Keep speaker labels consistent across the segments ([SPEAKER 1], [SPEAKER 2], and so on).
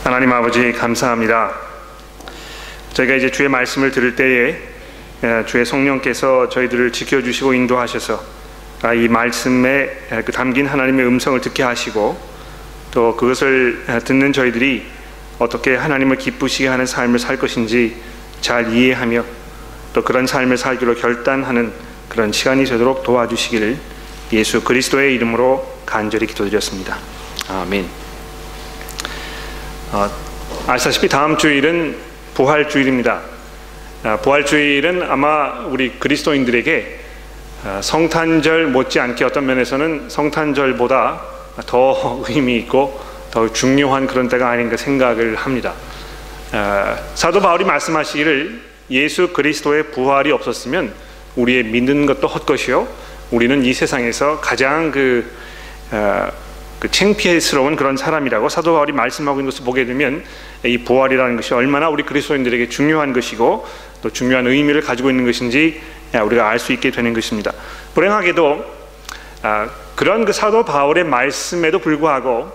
[SPEAKER 1] 하나님 아버지 감사합니다. 저희가 이제 주의 말씀을 들을 때에 주의 성령께서 저희들을 지켜주시고 인도하셔서 이 말씀에 담긴 하나님의 음성을 듣게 하시고 또 그것을 듣는 저희들이 어떻게 하나님을 기쁘시게 하는 삶을 살 것인지 잘 이해하며 또 그런 삶을 살기로 결단하는 그런 시간이 되도록 도와주시기를 예수 그리스도의 이름으로 간절히 기도드렸습니다. 아멘. 아시다시피 다음 주일은 부활주일입니다. 부활주일은 아마 우리 그리스도인들에게 성탄절 못지않게 어떤 면에서는 성탄절보다 더 의미 있고 더 중요한 그런 때가 아닌가 생각을 합니다. 사도 바울이 말씀하시기를 예수 그리스도의 부활이 없었으면 우리의 믿는 것도 헛것이요 우리는 이 세상에서 가장 창피스러운 그런 사람이라고 사도 바울이 말씀하고 있는 것을 보게 되면 이 부활이라는 것이 얼마나 우리 그리스도인들에게 중요한 것이고 또 중요한 의미를 가지고 있는 것인지 우리가 알 수 있게 되는 것입니다. 불행하게도 그런 그 사도 바울의 말씀에도 불구하고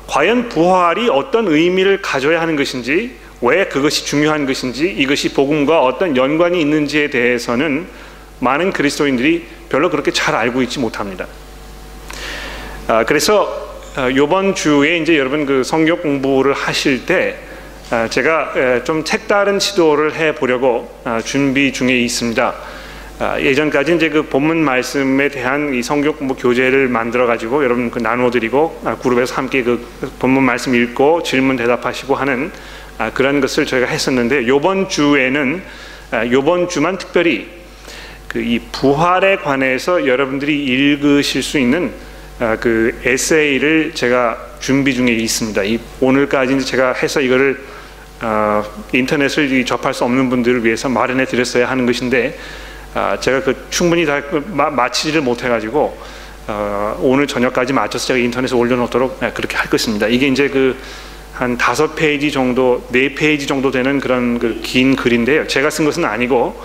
[SPEAKER 1] 과연 부활이 어떤 의미를 가져야 하는 것인지, 왜 그것이 중요한 것인지, 이것이 복음과 어떤 연관이 있는지에 대해서는 많은 그리스도인들이 별로 그렇게 잘 알고 있지 못합니다. 그래서 이번 주에 이제 여러분 그 성경 공부를 하실 때 제가 좀 색다른 시도를 해보려고 준비 중에 있습니다. 예전까지 이제 그 본문 말씀에 대한 이 성경 공부 교재를 만들어 가지고 여러분 그 나눠드리고 그룹에서 함께 그 본문 말씀 읽고 질문 대답하시고 하는 그런 것을 저희가 했었는데, 이번 주에는 이번 주만 특별히 그 이 부활에 관해서 여러분들이 읽으실 수 있는 그 에세이를 제가 준비 중에 있습니다. 오늘까지 제가 해서 이거를 인터넷을 접할 수 없는 분들을 위해서 마련해 드렸어야 하는 것인데 제가 충분히 다 마치지를 못해가지고 오늘 저녁까지 마쳐서 제가 인터넷에 올려놓도록 그렇게 할 것입니다. 이게 이제 한 5페이지 정도, 4페이지 정도 되는 그런 긴 글인데요. 제가 쓴 것은 아니고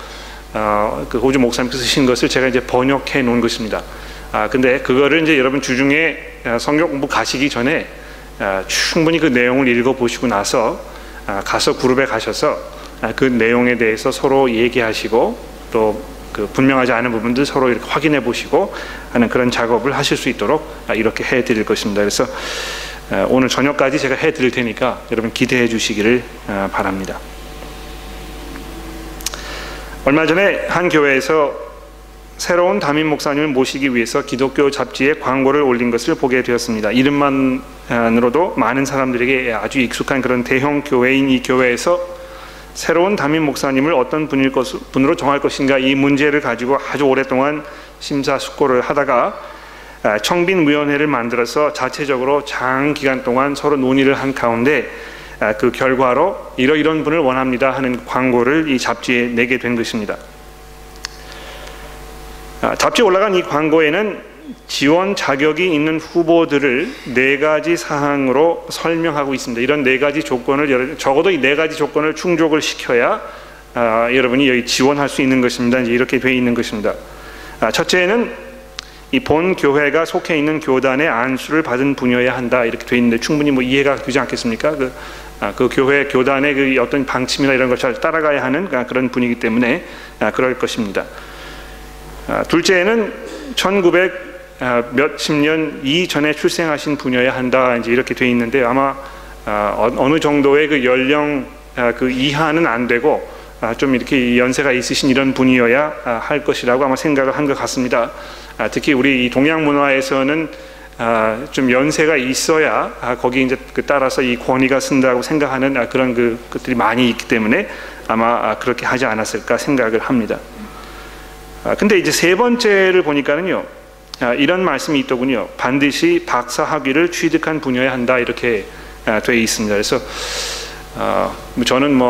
[SPEAKER 1] 그 호주 목사님께서 쓰신 것을 제가 이제 번역해 놓은 것입니다. 근데 그거를 이제 여러분 주중에 성경 공부 가시기 전에 충분히 그 내용을 읽어보시고 나서 가서 그룹에 가셔서 그 내용에 대해서 서로 얘기하시고 또 그 분명하지 않은 부분들 서로 이렇게 확인해 보시고 하는 그런 작업을 하실 수 있도록 이렇게 해 드릴 것입니다. 그래서 오늘 저녁까지 제가 해 드릴 테니까 여러분 기대해 주시기를 바랍니다. 얼마 전에 한 교회에서 새로운 담임 목사님을 모시기 위해서 기독교 잡지에 광고를 올린 것을 보게 되었습니다. 이름만으로도 많은 사람들에게 아주 익숙한 그런 대형 교회인 이 교회에서 새로운 담임 목사님을 어떤 분으로 정할 것인가, 이 문제를 가지고 아주 오랫동안 심사숙고를 하다가 청빈위원회를 만들어서 자체적으로 장기간 동안 서로 논의를 한 가운데 그 결과로 이런 분을 원합니다 하는 광고를 이 잡지에 내게 된 것입니다. 잡지에 올라간 이 광고에는 지원 자격이 있는 후보들을 4가지 사항으로 설명하고 있습니다. 이런 4가지 조건을, 적어도 이 4가지 조건을 충족을 시켜야 여러분이 여기 지원할 수 있는 것입니다. 이제 이렇게 되어 있는 것입니다. 첫째는 이 본 교회가 속해 있는 교단의 안수를 받은 분이어야 한다, 이렇게 되어 있는데 충분히 이해가 되지 않겠습니까? 그 교회 교단의 그 어떤 방침이나 이런 걸 잘 따라가야 하는 그런 분이기 때문에 그럴 것입니다. 둘째는 1900 몇십 년 이전에 출생하신 분이어야 한다, 이제 이렇게 되어 있는데 아마 어느 정도의 그 연령 그 이하는 안 되고 좀 이렇게 연세가 있으신 이런 분이어야 할 것이라고 아마 생각을 한 것 같습니다. 특히 우리 이 동양 문화에서는 좀 연세가 있어야 거기 이제 따라서 이 권위가 쓴다고 생각하는 그런 것들이 많이 있기 때문에 아마 그렇게 하지 않았을까 생각을 합니다. 근데 이제 세 번째를 보니까는요, 이런 말씀이 있더군요. 반드시 박사 학위를 취득한 분이어야 한다, 이렇게 되어 있습니다. 그래서 저는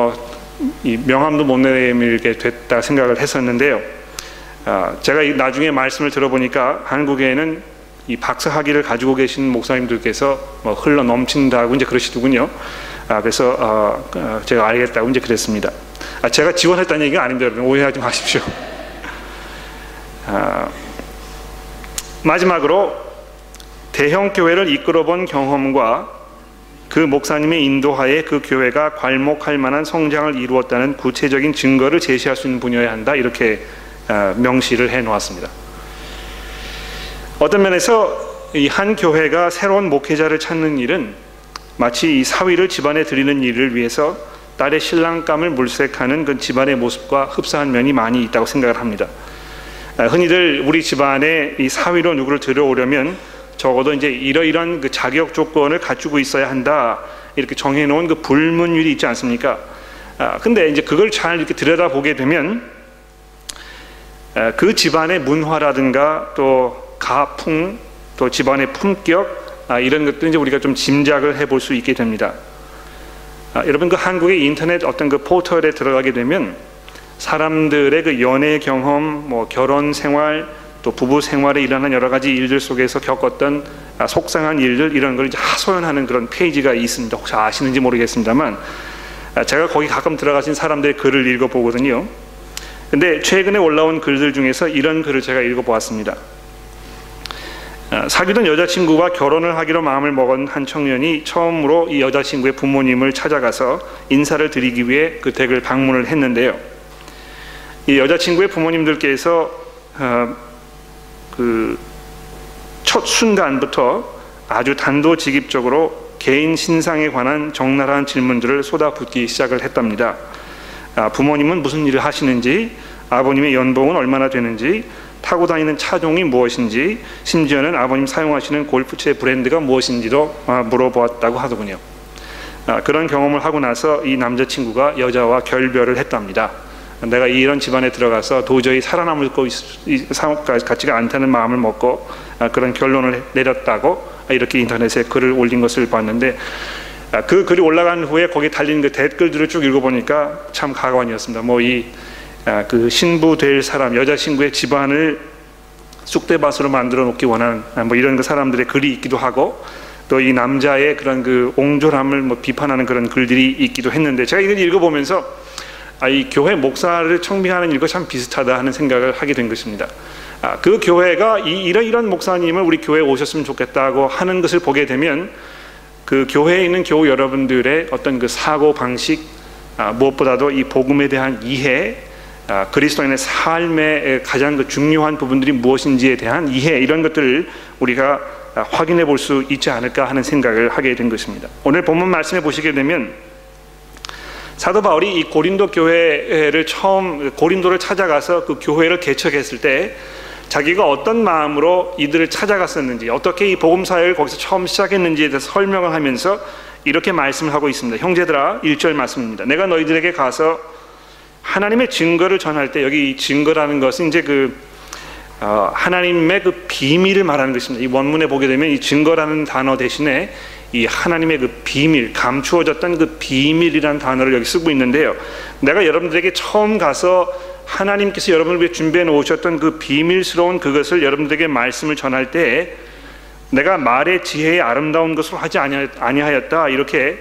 [SPEAKER 1] 이 명함도 못 내밀게 됐다 생각을 했었는데요. 제가 나중에 말씀을 들어보니까 한국에는 이 박사 학위를 가지고 계신 목사님들께서 흘러 넘친다고 이제 그러시더군요. 그래서 제가 알겠다고 이제 그랬습니다. 제가 지원했다는 얘기가 아닙니다. 여러분 오해하지 마십시오. 마지막으로 대형 교회를 이끌어본 경험과 그 목사님의 인도하에 그 교회가 괄목할 만한 성장을 이루었다는 구체적인 증거를 제시할 수 있는 분이어야 한다, 이렇게 명시를 해 놓았습니다. 어떤 면에서 이 한 교회가 새로운 목회자를 찾는 일은 마치 이 사위를 집안에 들이는 일을 위해서 딸의 신랑감을 물색하는 그 집안의 모습과 흡사한 면이 많이 있다고 생각을 합니다. 흔히들 우리 집안에 이 사위로 누구를 들여오려면 적어도 이제 이러이러한 그 자격 조건을 갖추고 있어야 한다, 이렇게 정해놓은 그 불문율이 있지 않습니까? 근데 이제 그걸 잘 이렇게 들여다보게 되면 그 집안의 문화라든가 또 가풍, 또 집안의 품격, 이런 것들 이제 우리가 좀 짐작을 해볼 수 있게 됩니다. 여러분, 그 한국의 인터넷 어떤 그 포털에 들어가게 되면 사람들의 그 연애 경험, 뭐 결혼 생활, 또 부부 생활에 일어난 여러 가지 일들 속에서 겪었던 속상한 일들, 이런 걸 이제 하소연하는 그런 페이지가 있습니다. 혹시 아시는지 모르겠습니다만, 제가 거기 가끔 들어가신 사람들의 글을 읽어보거든요. 근데 최근에 올라온 글들 중에서 이런 글을 제가 읽어보았습니다. 사귀던 여자친구와 결혼을 하기로 마음을 먹은 한 청년이 처음으로 이 여자친구의 부모님을 찾아가서 인사를 드리기 위해 그 댁을 방문을 했는데요. 이 여자친구의 부모님들께서 그 첫 순간부터 아주 단도직입적으로 개인 신상에 관한 적나라한 질문들을 쏟아붓기 시작을 했답니다. 부모님은 무슨 일을 하시는지, 아버님의 연봉은 얼마나 되는지, 타고 다니는 차종이 무엇인지, 심지어는 아버님 사용하시는 골프채 브랜드가 무엇인지도 물어보았다고 하더군요. 그런 경험을 하고 나서 이 남자친구가 여자와 결별을 했답니다. 내가 이런 집안에 들어가서 도저히 살아남을 가치가 않다는 마음을 먹고 그런 결론을 내렸다고 이렇게 인터넷에 글을 올린 것을 봤는데, 그 글이 올라간 후에 거기에 달린 그 댓글들을 쭉 읽어보니까 참 가관이었습니다. 뭐 그 신부 될 사람, 여자친구의 집안을 쑥대밭으로 만들어 놓기 원하는 뭐 이런 그 사람들의 글이 있기도 하고, 또 이 남자의 그런 그 옹졸함을 뭐 비판하는 그런 글들이 있기도 했는데, 제가 이걸 읽어보면서 이 교회 목사를 청빙하는 일과 참 비슷하다 하는 생각을 하게 된 것입니다. 그 교회가 이런 목사님을 우리 교회에 오셨으면 좋겠다고 하는 것을 보게 되면, 그 교회에 있는 교우 여러분들의 어떤 그 사고 방식, 무엇보다도 이 복음에 대한 이해, 그리스도인의 삶의 가장 그 중요한 부분들이 무엇인지에 대한 이해, 이런 것들을 우리가 확인해 볼 수 있지 않을까 하는 생각을 하게 된 것입니다. 오늘 본문 말씀해 보시게 되면 사도 바울이 이 고린도 교회를 고린도를 찾아가서 그 교회를 개척했을 때 자기가 어떤 마음으로 이들을 찾아갔었는지, 어떻게 이 복음 사역을 거기서 처음 시작했는지에 대해서 설명을 하면서 이렇게 말씀을 하고 있습니다. 형제들아, 1절 말씀입니다. 내가 너희들에게 가서 하나님의 증거를 전할 때, 여기 이 증거라는 것은 이제 하나님의 그 비밀을 말하는 것입니다. 이 원문에 보게 되면 이 증거라는 단어 대신에 이 하나님의 그 비밀, 감추어졌던 그 비밀이라는 단어를 여기 쓰고 있는데요. 내가 여러분들에게 처음 가서 하나님께서 여러분을 위해 준비해 놓으셨던 그 비밀스러운 그것을 여러분들에게 말씀을 전할 때, 내가 말의 지혜의 아름다운 것으로 하지 아니하였다, 이렇게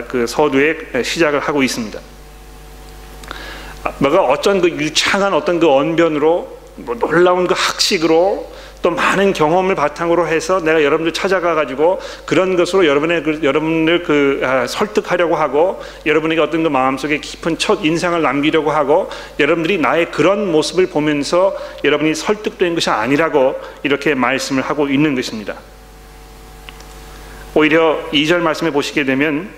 [SPEAKER 1] 그 서두에 시작을 하고 있습니다. 내가 어떤 그 유창한 어떤 그 언변으로, 뭐 놀라운 그 학식으로, 또 많은 경험을 바탕으로 해서 내가 여러분들 찾아가 가지고 그런 것으로 여러분을 설득하려고 하고, 여러분에게 어떤 그 마음속에 깊은 첫 인상을 남기려고 하고, 여러분들이 나의 그런 모습을 보면서 여러분이 설득된 것이 아니라고 이렇게 말씀을 하고 있는 것입니다. 오히려 2절 말씀해 보시게 되면,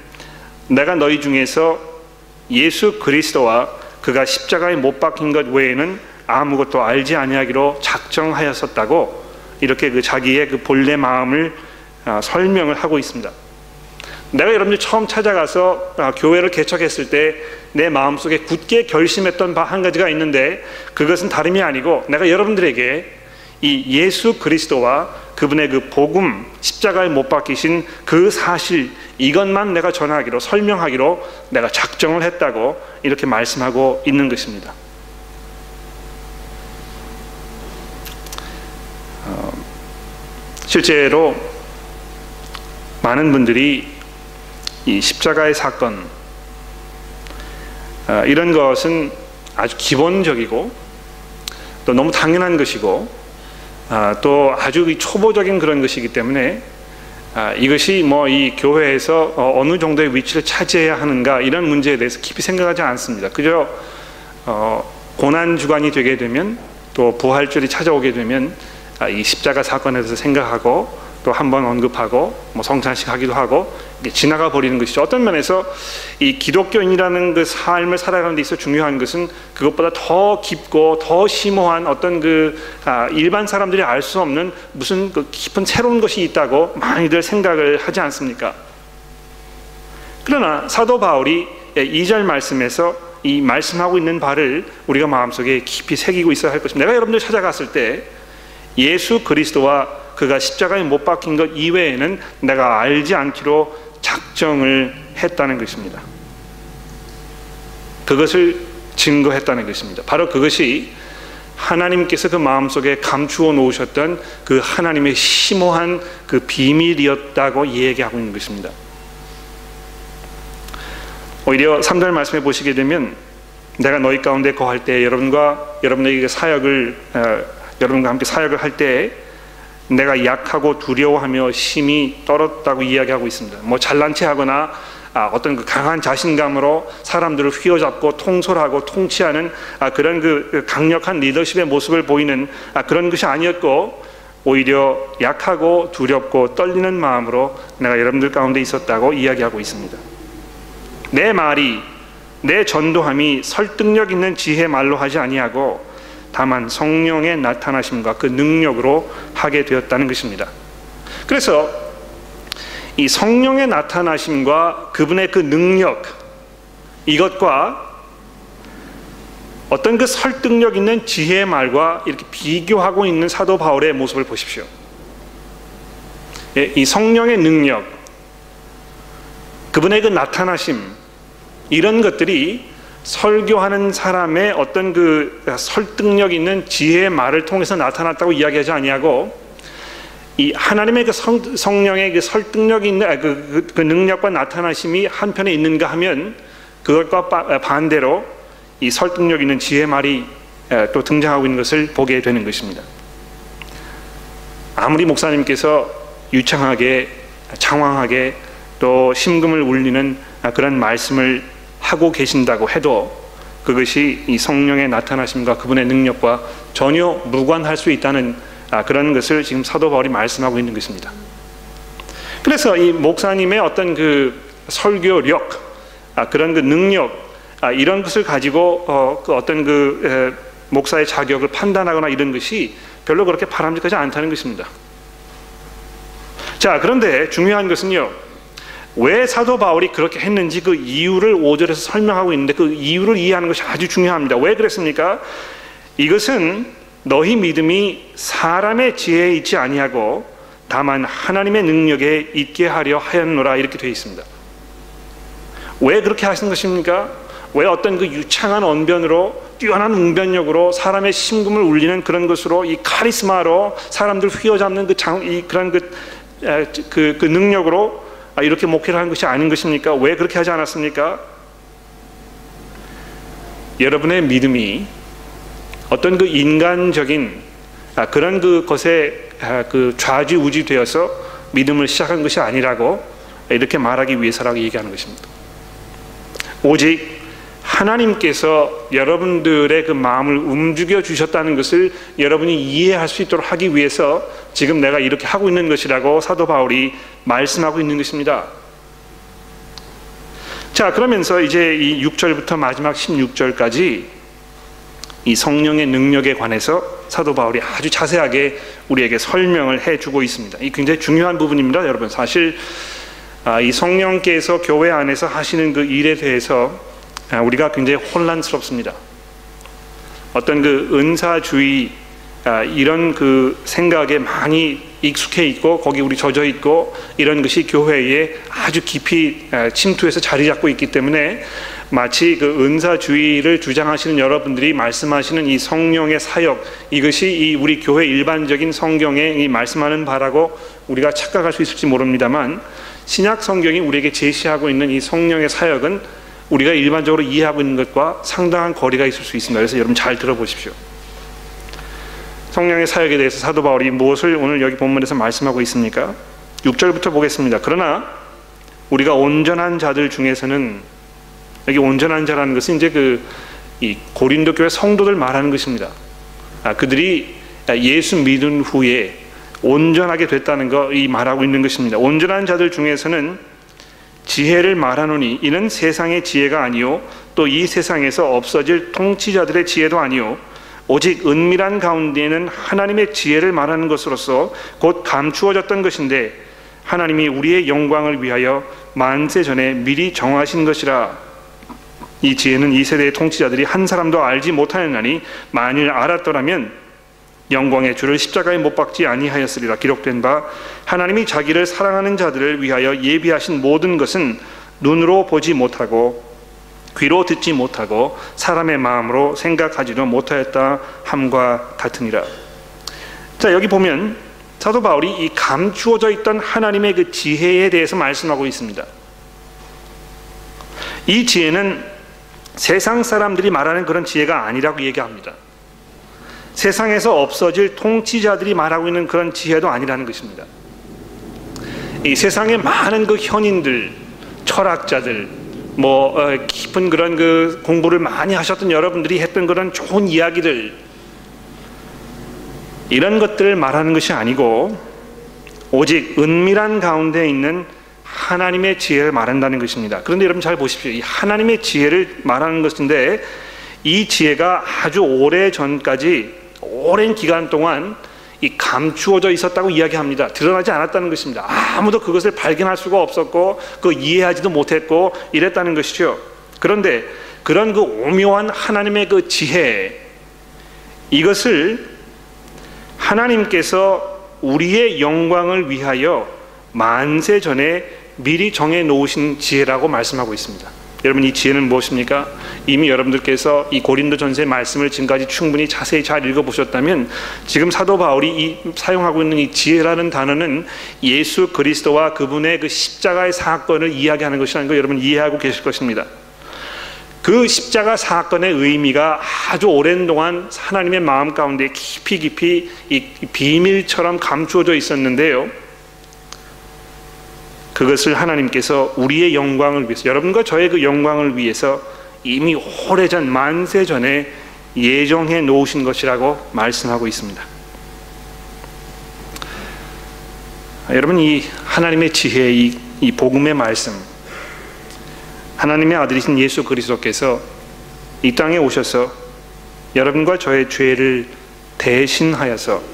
[SPEAKER 1] 내가 너희 중에서 예수 그리스도와 그가 십자가에 못 박힌 것 외에는 아무것도 알지 아니하기로 작정하였었다고 이렇게 그 자기의 그 본래 마음을 설명을 하고 있습니다. 내가 여러분들 처음 찾아가서 교회를 개척했을 때 내 마음속에 굳게 결심했던 바 한 가지가 있는데, 그것은 다름이 아니고 내가 여러분들에게 이 예수 그리스도와 그분의 그 복음, 십자가에 못 박히신 그 사실, 이것만 내가 전하기로, 설명하기로 내가 작정을 했다고 이렇게 말씀하고 있는 것입니다. 실제로 많은 분들이 이 십자가의 사건, 이런 것은 아주 기본적이고 또 너무 당연한 것이고 또 아주 초보적인 그런 것이기 때문에 이것이 뭐 이 교회에서 어느 정도의 위치를 차지해야 하는가 이런 문제에 대해서 깊이 생각하지 않습니다. 그저 고난 주간이 되게 되면 또 부활절이 찾아오게 되면 이 십자가 사건에 대해서 생각하고 또 한번 언급하고 뭐 성찬식 하기도 하고 지나가 버리는 것이죠. 어떤 면에서 이 기독교인이라는 그 삶을 살아가는 데 있어 중요한 것은 그것보다 더 깊고 더 심오한 어떤 일반 사람들이 알 수 없는 무슨 그 깊은 새로운 것이 있다고 많이들 생각을 하지 않습니까? 그러나 사도 바울이 2절 말씀에서 이 말씀하고 있는 바를 우리가 마음속에 깊이 새기고 있어야 할 것입니다. 내가 여러분들 찾아갔을 때 예수 그리스도와 그가 십자가에 못 박힌 것 이외에는 내가 알지 않기로 작정을 했다는 것입니다. 그것을 증거했다는 것입니다. 바로 그것이 하나님께서 그 마음속에 감추어 놓으셨던 그 하나님의 심오한 그 비밀이었다고 얘기하고 있는 것입니다. 오히려 3절 말씀해 보시게 되면 내가 너희 가운데 거할 때 여러분에게 여러분과 함께 사역을 할 때 내가 약하고 두려워하며 심히 떨었다고 이야기하고 있습니다. 뭐 잘난 체 하거나 어떤 그 강한 자신감으로 사람들을 휘어잡고 통솔하고 통치하는 그런 그 강력한 리더십의 모습을 보이는 그런 것이 아니었고 오히려 약하고 두렵고 떨리는 마음으로 내가 여러분들 가운데 있었다고 이야기하고 있습니다. 내 말이 내 전도함이 설득력 있는 지혜 말로 하지 아니하고 다만 성령의 나타나심과 그 능력으로 하게 되었다는 것입니다. 그래서 이 성령의 나타나심과 그분의 그 능력, 이것과 어떤 그 설득력 있는 지혜의 말과 이렇게 비교하고 있는 사도 바울의 모습을 보십시오. 이 성령의 능력, 그분의 그 나타나심, 이런 것들이 설교하는 사람의 어떤 그 설득력 있는 지혜의 말을 통해서 나타났다고 이야기하지 아니하고 이 하나님의 그 성령의 그 설득력 있는 그 능력과 나타나심이 한편에 있는가 하면 그것과 반대로 이 설득력 있는 지혜의 말이 또 등장하고 있는 것을 보게 되는 것입니다. 아무리 목사님께서 유창하게 장황하게 또 심금을 울리는 그런 말씀을 하고 계신다고 해도 그것이 이 성령의 나타나심과 그분의 능력과 전혀 무관할 수 있다는 그런 것을 지금 사도 바울이 말씀하고 있는 것입니다. 그래서 이 목사님의 어떤 그 설교력, 그런 그 능력, 이런 것을 가지고 그 어떤 그 목사의 자격을 판단하거나 이런 것이 별로 그렇게 바람직하지 않다는 것입니다. 자, 그런데 중요한 것은요, 왜 사도 바울이 그렇게 했는지 그 이유를 5절에서 설명하고 있는데 그 이유를 이해하는 것이 아주 중요합니다. 왜 그랬습니까? 이것은 너희 믿음이 사람의 지혜에 있지 아니하고 다만 하나님의 능력에 있게 하려 하였노라 이렇게 되어 있습니다. 왜 그렇게 하신 것입니까? 왜 어떤 그 유창한 언변으로 뛰어난 웅변력으로 사람의 심금을 울리는 그런 것으로 이 카리스마로 사람들 휘어잡는 그 능력으로 이렇게 목회를 하는 것이 아닌 것입니까? 왜 그렇게 하지 않았습니까? 여러분의 믿음이 어떤 그 인간적인 그런 것에 그 좌지우지 되어서 믿음을 시작한 것이 아니라고 이렇게 말하기 위해서라고 얘기하는 것입니다. 오직 하나님께서 여러분들의 그 마음을 움직여 주셨다는 것을 여러분이 이해할 수 있도록 하기 위해서 지금 내가 이렇게 하고 있는 것이라고 사도 바울이 말씀하고 있는 것입니다. 자, 그러면서 이제 이 6절부터 마지막 16절까지 이 성령의 능력에 관해서 사도 바울이 아주 자세하게 우리에게 설명을 해주고 있습니다. 이 굉장히 중요한 부분입니다, 여러분. 사실 이 성령께서 교회 안에서 하시는 그 일에 대해서 우리가 굉장히 혼란스럽습니다. 어떤 그 은사주의 이런 그 생각에 많이 익숙해 있고 거기 우리 젖어 있고 이런 것이 교회에 아주 깊이 침투해서 자리 잡고 있기 때문에 마치 그 은사주의를 주장하시는 여러분들이 말씀하시는 이 성령의 사역, 이것이 이 우리 교회 일반적인 성경에 이 말씀하는 바라고 우리가 착각할 수 있을지 모릅니다만, 신약 성경이 우리에게 제시하고 있는 이 성령의 사역은 우리가 일반적으로 이해하고 있는 것과 상당한 거리가 있을 수 있습니다. 그래서 여러분 잘 들어보십시오. 성령의 사역에 대해서 사도 바울이 무엇을 오늘 여기 본문에서 말씀하고 있습니까? 6절부터 보겠습니다. 그러나 우리가 온전한 자들 중에서는, 여기 온전한 자라는 것은 이제 이 고린도 교회 성도들 말하는 것입니다. 그들이 예수 믿은 후에 온전하게 됐다는 거 이 말하고 있는 것입니다. 온전한 자들 중에서는 지혜를 말하노니 이는 세상의 지혜가 아니요 또 이 세상에서 없어질 통치자들의 지혜도 아니요 오직 은밀한 가운데에는 하나님의 지혜를 말하는 것으로서 곧 감추어졌던 것인데 하나님이 우리의 영광을 위하여 만세 전에 미리 정하신 것이라. 이 지혜는 이 세대의 통치자들이 한 사람도 알지 못하였나니 만일 알았더라면 영광의 주를 십자가에 못 박지 아니하였으리라. 기록된 바 하나님이 자기를 사랑하는 자들을 위하여 예비하신 모든 것은 눈으로 보지 못하고 귀로 듣지 못하고 사람의 마음으로 생각하지도 못하였다 함과 같으니라. 자, 여기 보면 사도 바울이 이 감추어져 있던 하나님의 그 지혜에 대해서 말씀하고 있습니다. 이 지혜는 세상 사람들이 말하는 그런 지혜가 아니라고 얘기합니다. 세상에서 없어질 통치자들이 말하고 있는 그런 지혜도 아니라는 것입니다. 이 세상의 많은 그 현인들, 철학자들, 깊은 그런 그 공부를 많이 하셨던 여러분들이 했던 그런 좋은 이야기들, 이런 것들을 말하는 것이 아니고 오직 은밀한 가운데 있는 하나님의 지혜를 말한다는 것입니다. 그런데 여러분 잘 보십시오. 이 하나님의 지혜를 말하는 것인데 이 지혜가 아주 오래 전까지 오랜 기간 동안 이 감추어져 있었다고 이야기합니다. 드러나지 않았다는 것입니다. 아무도 그것을 발견할 수가 없었고 그 이해하지도 못했고 이랬다는 것이죠. 그런데 그런 그 오묘한 하나님의 그 지혜, 이것을 하나님께서 우리의 영광을 위하여 만세 전에 미리 정해 놓으신 지혜라고 말씀하고 있습니다. 여러분, 이 지혜는 무엇입니까? 이미 여러분들께서 이 고린도전서의 말씀을 지금까지 충분히 자세히 잘 읽어보셨다면 지금 사도 바울이 사용하고 있는 이 지혜라는 단어는 예수 그리스도와 그분의 그 십자가의 사건을 이야기하는 것이라는 걸 여러분 이해하고 계실 것입니다. 그 십자가 사건의 의미가 아주 오랜 동안 하나님의 마음 가운데 깊이 이 비밀처럼 감추어져 있었는데요, 그것을 하나님께서 우리의 영광을 위해서, 여러분과 저의 그 영광을 위해서 이미 오래전 만세 전에 예정해 놓으신 것이라고 말씀하고 있습니다. 여러분, 이 하나님의 지혜, 이 복음의 말씀, 하나님의 아들이신 예수 그리스도께서 이 땅에 오셔서 여러분과 저의 죄를 대신하여서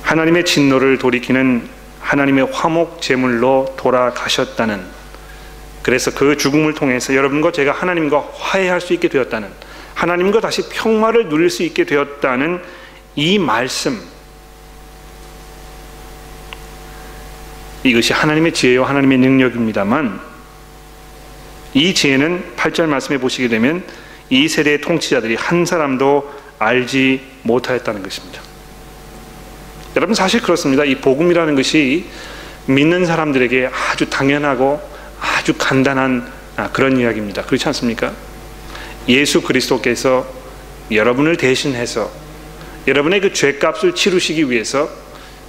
[SPEAKER 1] 하나님의 진노를 돌이키는 하나님의 화목 제물로 돌아가셨다는, 그래서 그 죽음을 통해서 여러분과 제가 하나님과 화해할 수 있게 되었다는, 하나님과 다시 평화를 누릴 수 있게 되었다는 이 말씀, 이것이 하나님의 지혜와 하나님의 능력입니다만, 이 지혜는 8절 말씀에 보시게 되면 이 세대의 통치자들이 한 사람도 알지 못하였다는 것입니다. 여러분, 사실 그렇습니다. 이 복음이라는 것이 믿는 사람들에게 아주 당연하고 아주 간단한 그런 이야기입니다. 그렇지 않습니까? 예수 그리스도께서 여러분을 대신해서 여러분의 그 죄값을 치르시기 위해서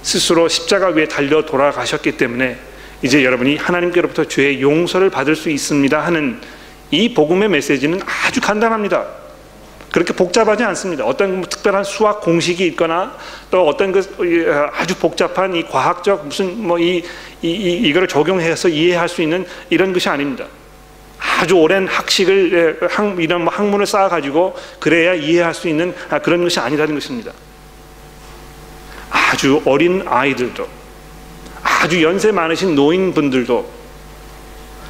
[SPEAKER 1] 스스로 십자가 위에 달려 돌아가셨기 때문에 이제 여러분이 하나님께로부터 죄의 용서를 받을 수 있습니다 하는 이 복음의 메시지는 아주 간단합니다. 그렇게 복잡하지 않습니다. 어떤 특별한 수학 공식이 있거나 또 어떤 그 아주 복잡한 이 과학적 무슨 이거를 적용해서 이해할 수 있는 이런 것이 아닙니다. 아주 오랜 학식을 이런 학문을 쌓아가지고 그래야 이해할 수 있는 그런 것이 아니라는 것입니다. 아주 어린 아이들도, 아주 연세 많으신 노인분들도,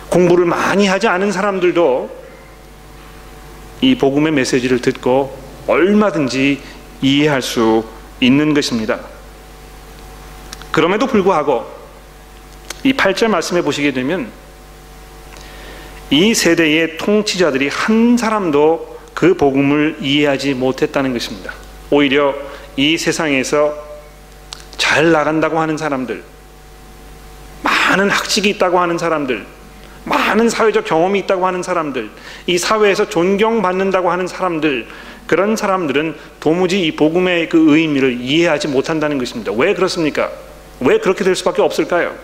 [SPEAKER 1] 공부를 많이 하지 않은 사람들도 이 복음의 메시지를 듣고 얼마든지 이해할 수 있는 것입니다. 그럼에도 불구하고 이 8절 말씀해 보시게 되면 이 세대의 통치자들이 한 사람도 그 복음을 이해하지 못했다는 것입니다. 오히려 이 세상에서 잘 나간다고 하는 사람들, 많은 학식이 있다고 하는 사람들, 많은 사회적 경험이 있다고 하는 사람들, 이 사회에서 존경받는다고 하는 사람들, 그런 사람들은 도무지 이 복음의 그 의미를 이해하지 못한다는 것입니다. 왜 그렇습니까? 왜 그렇게 될 수밖에 없을까요?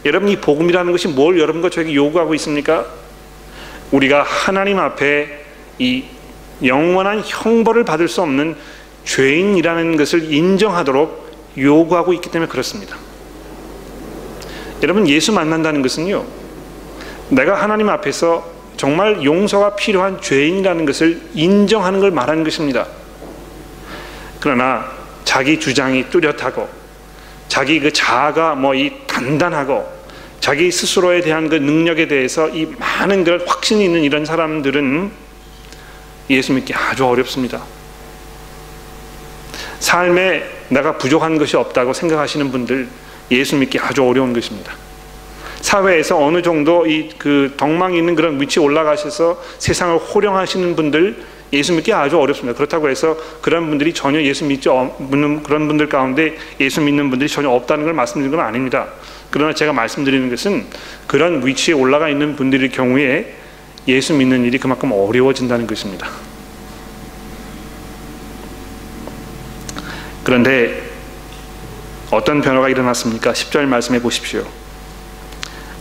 [SPEAKER 1] 여러분, 이 복음이라는 것이 뭘 여러분과 저에게 요구하고 있습니까? 우리가 하나님 앞에 이 영원한 형벌을 받을 수 없는 죄인이라는 것을 인정하도록 요구하고 있기 때문에 그렇습니다. 여러분, 예수 만난다는 것은요, 내가 하나님 앞에서 정말 용서가 필요한 죄인이라는 것을 인정하는 걸 말하는 것입니다. 그러나 자기 주장이 뚜렷하고 자기 그 자아가 이 단단하고 자기 스스로에 대한 그 능력에 대해서 이 많은 그런 확신이 있는 이런 사람들은 예수 믿기 아주 어렵습니다. 삶에 내가 부족한 것이 없다고 생각하시는 분들, 예수 믿기 아주 어려운 것입니다. 사회에서 어느 정도 그 덕망이 있는 그런 위치에 올라가셔서 세상을 호령하시는 분들, 예수 믿기 아주 어렵습니다. 그렇다고 해서 그런 분들이 전혀 예수 믿지 않는 그런 분들 가운데 예수 믿는 분들이 전혀 없다는 걸 말씀드리는 건 아닙니다. 그러나 제가 말씀드리는 것은 그런 위치에 올라가 있는 분들의 경우에 예수 믿는 일이 그만큼 어려워진다는 것입니다. 그런데 어떤 변화가 일어났습니까? 10절 말씀해 보십시오.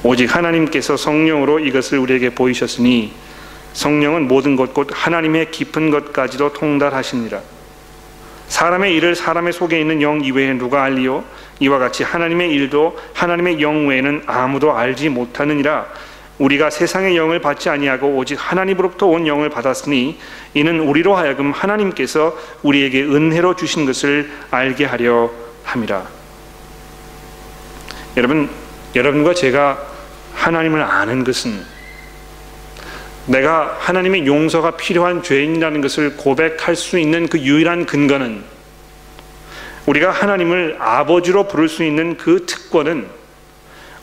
[SPEAKER 1] 오직 하나님께서 성령으로 이것을 우리에게 보이셨으니 성령은 모든 것 곧 하나님의 깊은 것까지도 통달하시니라. 사람의 일을 사람의 속에 있는 영 이외에 누가 알리요? 이와 같이 하나님의 일도 하나님의 영 외에는 아무도 알지 못하느니라. 우리가 세상의 영을 받지 아니하고 오직 하나님으로부터 온 영을 받았으니 이는 우리로 하여금 하나님께서 우리에게 은혜로 주신 것을 알게 하려 함이라. 여러분과 제가 하나님을 아는 것은, 내가 하나님의 용서가 필요한 죄인이라는 것을 고백할 수 있는 그 유일한 근거는, 우리가 하나님을 아버지로 부를 수 있는 그 특권은,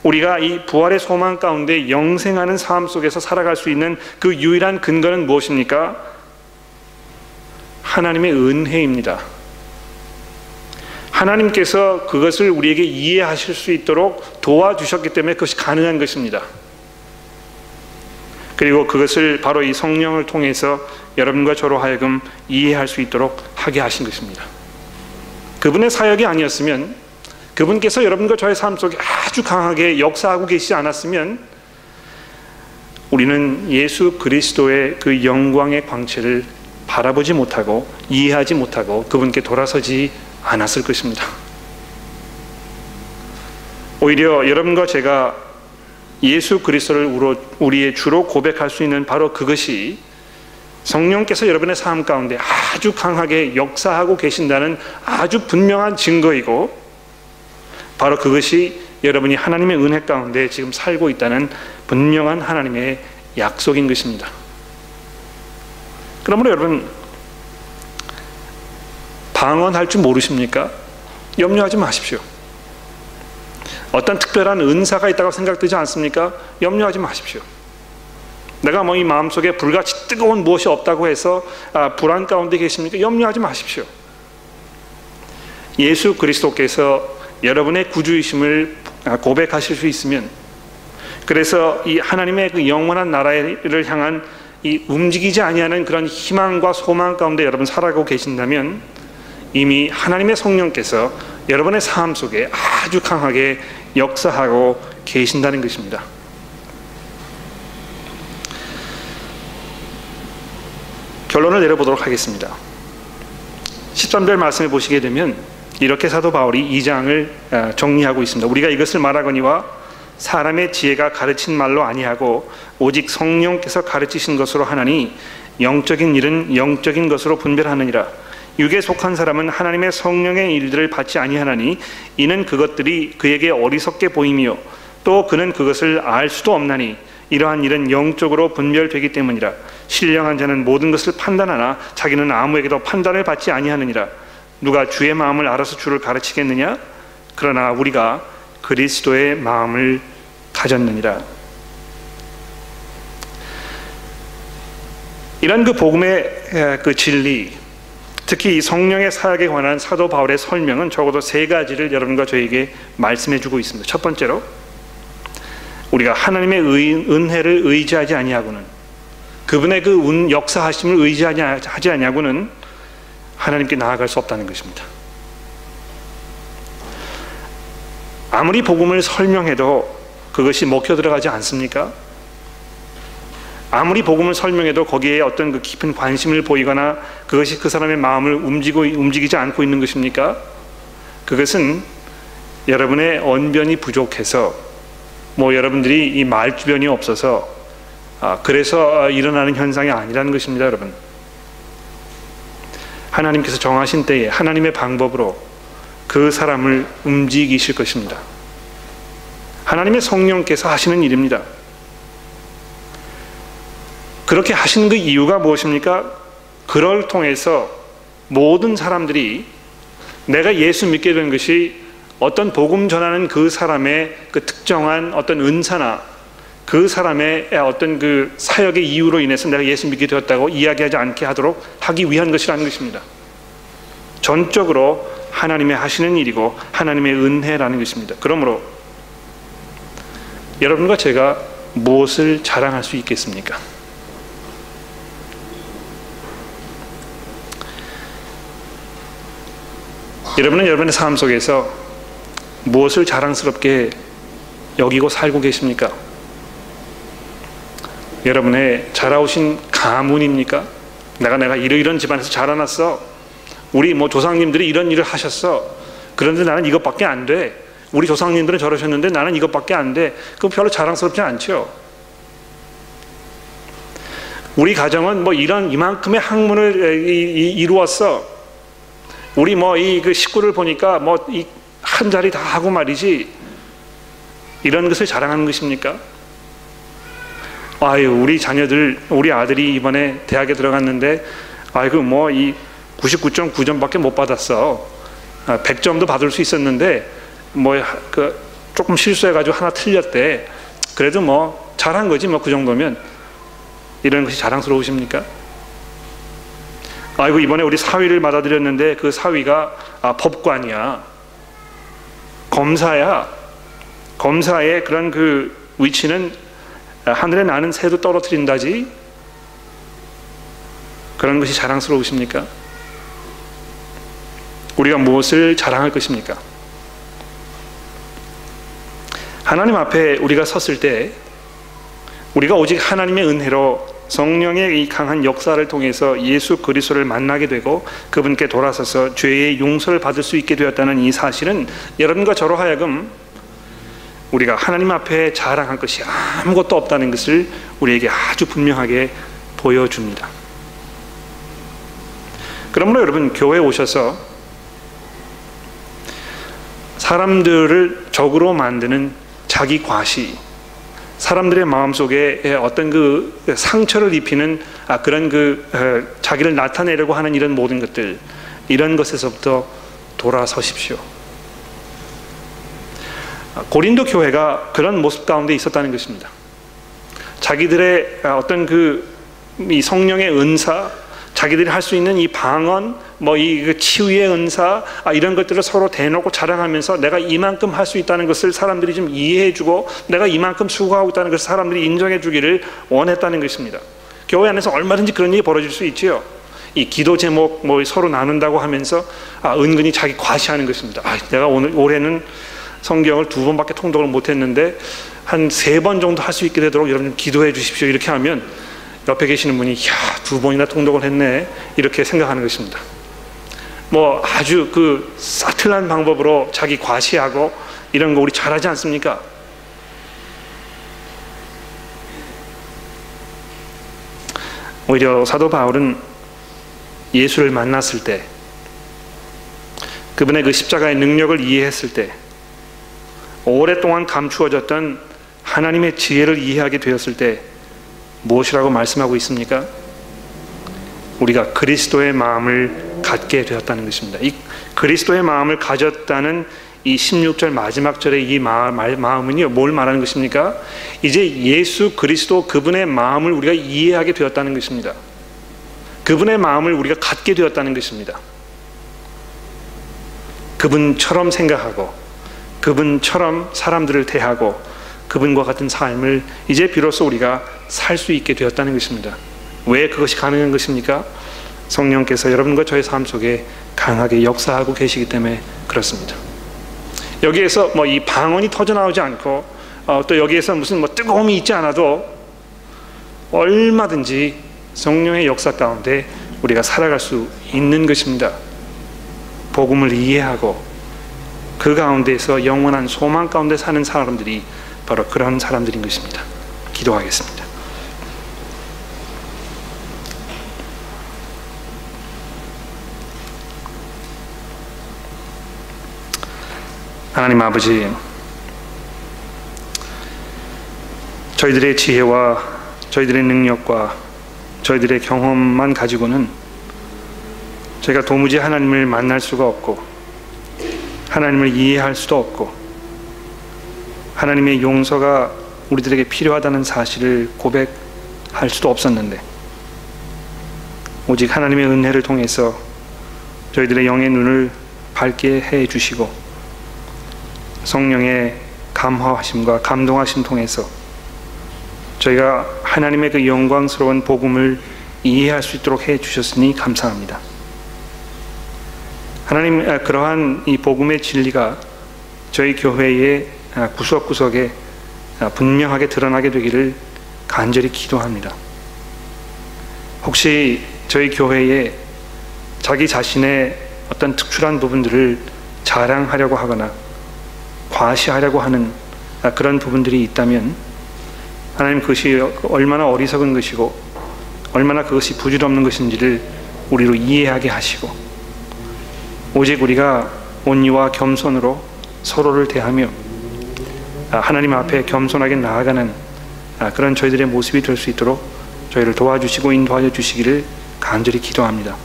[SPEAKER 1] 우리가 이 부활의 소망 가운데 영생하는 삶 속에서 살아갈 수 있는 그 유일한 근거는 무엇입니까? 하나님의 은혜입니다. 하나님께서 그것을 우리에게 이해하실 수 있도록 도와주셨기 때문에 그것이 가능한 것입니다. 그리고 그것을 바로 이 성령을 통해서 여러분과 저로 하여금 이해할 수 있도록 하게 하신 것입니다. 그분의 사역이 아니었으면, 그분께서 여러분과 저의 삶 속에 아주 강하게 역사하고 계시지 않았으면 우리는 예수 그리스도의 그 영광의 광채를 바라보지 못하고 이해하지 못하고 그분께 돌아서지 않았을 것입니다. 오히려 여러분과 제가 예수 그리스도를 우리의 주로 고백할 수 있는 바로 그것이 성령께서 여러분의 삶 가운데 아주 강하게 역사하고 계신다는 아주 분명한 증거이고, 바로 그것이 여러분이 하나님의 은혜 가운데 지금 살고 있다는 분명한 하나님의 약속인 것입니다. 그러므로 여러분, 방언할 줄 모르십니까? 염려하지 마십시오. 어떤 특별한 은사가 있다고 생각되지 않습니까? 염려하지 마십시오. 내가 이 마음속에 불같이 뜨거운 무엇이 없다고 해서 불안 가운데 계십니까? 염려하지 마십시오. 예수 그리스도께서 여러분의 구주이심을 고백하실 수 있으면, 그래서 이 하나님의 그 영원한 나라를 향한 이 움직이지 아니하는 그런 희망과 소망 가운데 여러분 살아가고 계신다면 이미 하나님의 성령께서 여러분의 삶 속에 아주 강하게 역사하고 계신다는 것입니다. 결론을 내려보도록 하겠습니다. 13절 말씀을 보시게 되면 이렇게 사도 바울이 2장을 정리하고 있습니다. 우리가 이것을 말하거니와 사람의 지혜가 가르친 말로 아니하고 오직 성령께서 가르치신 것으로 하나니 영적인 일은 영적인 것으로 분별하느니라. 육에 속한 사람은 하나님의 성령의 일들을 받지 아니하나니 이는 그것들이 그에게 어리석게 보이며 또 그는 그것을 알 수도 없나니 이러한 일은 영적으로 분별되기 때문이라. 신령한 자는 모든 것을 판단하나 자기는 아무에게도 판단을 받지 아니하느니라. 누가 주의 마음을 알아서 주를 가르치겠느냐? 그러나 우리가 그리스도의 마음을 가졌느니라. 이런 그 복음의 그 진리, 특히 이 성령의 사역에 관한 사도 바울의 설명은 적어도 세 가지를 여러분과 저에게 말씀해 주고 있습니다. 첫 번째로, 우리가 하나님의 은혜를 의지하지 아니하고는, 그분의 그 역사하심을 의지하지 아니하고는 하나님께 나아갈 수 없다는 것입니다. 아무리 복음을 설명해도 그것이 먹혀 들어가지 않습니까? 아무리 복음을 설명해도 거기에 어떤 그 깊은 관심을 보이거나 그것이 그 사람의 마음을 움직이지 않고 있는 것입니까? 그것은 여러분의 언변이 부족해서, 여러분들이 이 말주변이 없어서 그래서 일어나는 현상이 아니라는 것입니다. 여러분, 하나님께서 정하신 때에 하나님의 방법으로 그 사람을 움직이실 것입니다. 하나님의 성령께서 하시는 일입니다. 그렇게 하신 그 이유가 무엇입니까? 그를 통해서 모든 사람들이 내가 예수 믿게 된 것이 어떤 복음 전하는 그 사람의 그 특정한 어떤 은사나 그 사람의 어떤 그 사역의 이유로 인해서 내가 예수 믿게 되었다고 이야기하지 않게 하기 위한 것이라는 것입니다. 전적으로 하나님의 하시는 일이고 하나님의 은혜라는 것입니다. 그러므로 여러분과 제가 무엇을 자랑할 수 있겠습니까? 여러분은 여러분의 삶 속에서 무엇을 자랑스럽게 여기고 살고 계십니까? 여러분의 자라오신 가문입니까? 내가 이런 집안에서 자라났어. 우리 조상님들이 이런 일을 하셨어. 그런데 나는 이것밖에 안 돼. 우리 조상님들은 저러셨는데 나는 이것밖에 안 돼. 그거 별로 자랑스럽지 않죠. 우리 가정은 이만큼의 학문을 이루었어. 우리 그 식구를 보니까 이 한 자리 다 하고 말이지. 이런 것을 자랑하는 것입니까? 아유, 우리 자녀들, 우리 아들이 이번에 대학에 들어갔는데, 아이고, 이 99.9점밖에 못 받았어. 100점도 받을 수 있었는데, 조금 실수해가지고 하나 틀렸대. 그래도 잘한 거지, 그 정도면. 이런 것이 자랑스러우십니까? 아이고, 이번에 우리 사위를 받아들였는데, 그 사위가, 법관이야. 검사야. 검사의 그런 그 위치는 하늘에 나는 새도 떨어뜨린다지. 그런 것이 자랑스러우십니까? 우리가 무엇을 자랑할 것입니까? 하나님 앞에 우리가 섰을 때 우리가 오직 하나님의 은혜로 성령의 이 강한 역사를 통해서 예수 그리스도를 만나게 되고 그분께 돌아서서 죄의 용서를 받을 수 있게 되었다는 이 사실은 여러분과 저로 하여금 우리가 하나님 앞에 자랑할 것이 아무것도 없다는 것을 우리에게 아주 분명하게 보여줍니다. 그러므로 여러분, 교회에 오셔서 사람들을 적으로 만드는 자기 과시, 사람들의 마음속에 어떤 그 상처를 입히는 그런 자기를 나타내려고 하는 이런 모든 것들, 이런 것에서부터 돌아서십시오. 고린도 교회가 그런 모습 가운데 있었다는 것입니다. 자기들의 어떤 이 성령의 은사, 자기들이 할 수 있는 이 방언, 이 치유의 은사, 이런 것들을 서로 대놓고 자랑하면서 내가 이만큼 할 수 있다는 것을 사람들이 좀 이해해주고 내가 이만큼 수고하고 있다는 것을 사람들이 인정해주기를 원했다는 것입니다. 교회 안에서 얼마든지 그런 일이 벌어질 수 있지요. 이 기도 제목 서로 나눈다고 하면서 은근히 자기 과시하는 것입니다. 내가 올해는 성경을 2번밖에 통독을 못했는데 한 3번 정도 할 수 있게 되도록 여러분 기도해 주십시오. 이렇게 하면 옆에 계시는 분이 2번이나 통독을 했네, 이렇게 생각하는 것입니다. 아주 사틀한 방법으로 자기 과시하고 이런 거 우리 잘하지 않습니까? 오히려 사도 바울은 예수를 만났을 때, 그분의 그 십자가의 능력을 이해했을 때, 오랫동안 감추어졌던 하나님의 지혜를 이해하게 되었을 때 무엇이라고 말씀하고 있습니까? 우리가 그리스도의 마음을 갖게 되었다는 것입니다. 이 그리스도의 마음을 가졌다는 이 16절 마지막 절의 이 마음은요, 뭘 말하는 것입니까? 이제 예수 그리스도 그분의 마음을 우리가 이해하게 되었다는 것입니다. 그분의 마음을 우리가 갖게 되었다는 것입니다. 그분처럼 생각하고 그분처럼 사람들을 대하고 그분과 같은 삶을 이제 비로소 우리가 살 수 있게 되었다는 것입니다. 왜 그것이 가능한 것입니까? 성령께서 여러분과 저의 삶 속에 강하게 역사하고 계시기 때문에 그렇습니다. 여기에서 이 방언이 터져 나오지 않고 또 여기에서 무슨 뜨거움이 있지 않아도 얼마든지 성령의 역사 가운데 우리가 살아갈 수 있는 것입니다. 복음을 이해하고 그 가운데서 영원한 소망 가운데 사는 사람들이 바로 그런 사람들인 것입니다. 기도하겠습니다. 하나님 아버지, 저희들의 지혜와 저희들의 능력과 저희들의 경험만 가지고는 저희가 도무지 하나님을 만날 수가 없고 하나님을 이해할 수도 없고 하나님의 용서가 우리들에게 필요하다는 사실을 고백할 수도 없었는데, 오직 하나님의 은혜를 통해서 저희들의 영의 눈을 밝게 해 주시고 성령의 감화하심과 감동하심 통해서 저희가 하나님의 그 영광스러운 복음을 이해할 수 있도록 해 주셨으니 감사합니다. 하나님, 그러한 이 복음의 진리가 저희 교회의 구석구석에 분명하게 드러나게 되기를 간절히 기도합니다. 혹시 저희 교회에 자기 자신의 어떤 특출한 부분들을 자랑하려고 하거나 과시하려고 하는 그런 부분들이 있다면 하나님, 그것이 얼마나 어리석은 것이고 얼마나 그것이 부질없는 것인지를 우리로 이해하게 하시고 오직 우리가 온유와 겸손으로 서로를 대하며 하나님 앞에 겸손하게 나아가는 그런 저희들의 모습이 될 수 있도록 저희를 도와주시고 인도하여 주시기를 간절히 기도합니다.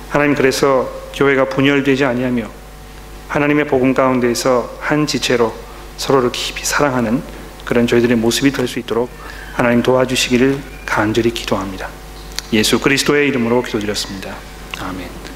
[SPEAKER 1] 하나님, 그래서 교회가 분열되지 아니하며 하나님의 복음 가운데에서 한 지체로 서로를 깊이 사랑하는 그런 저희들의 모습이 될 수 있도록 하나님 도와주시기를 간절히 기도합니다. 예수 그리스도의 이름으로 기도드렸습니다. 아멘.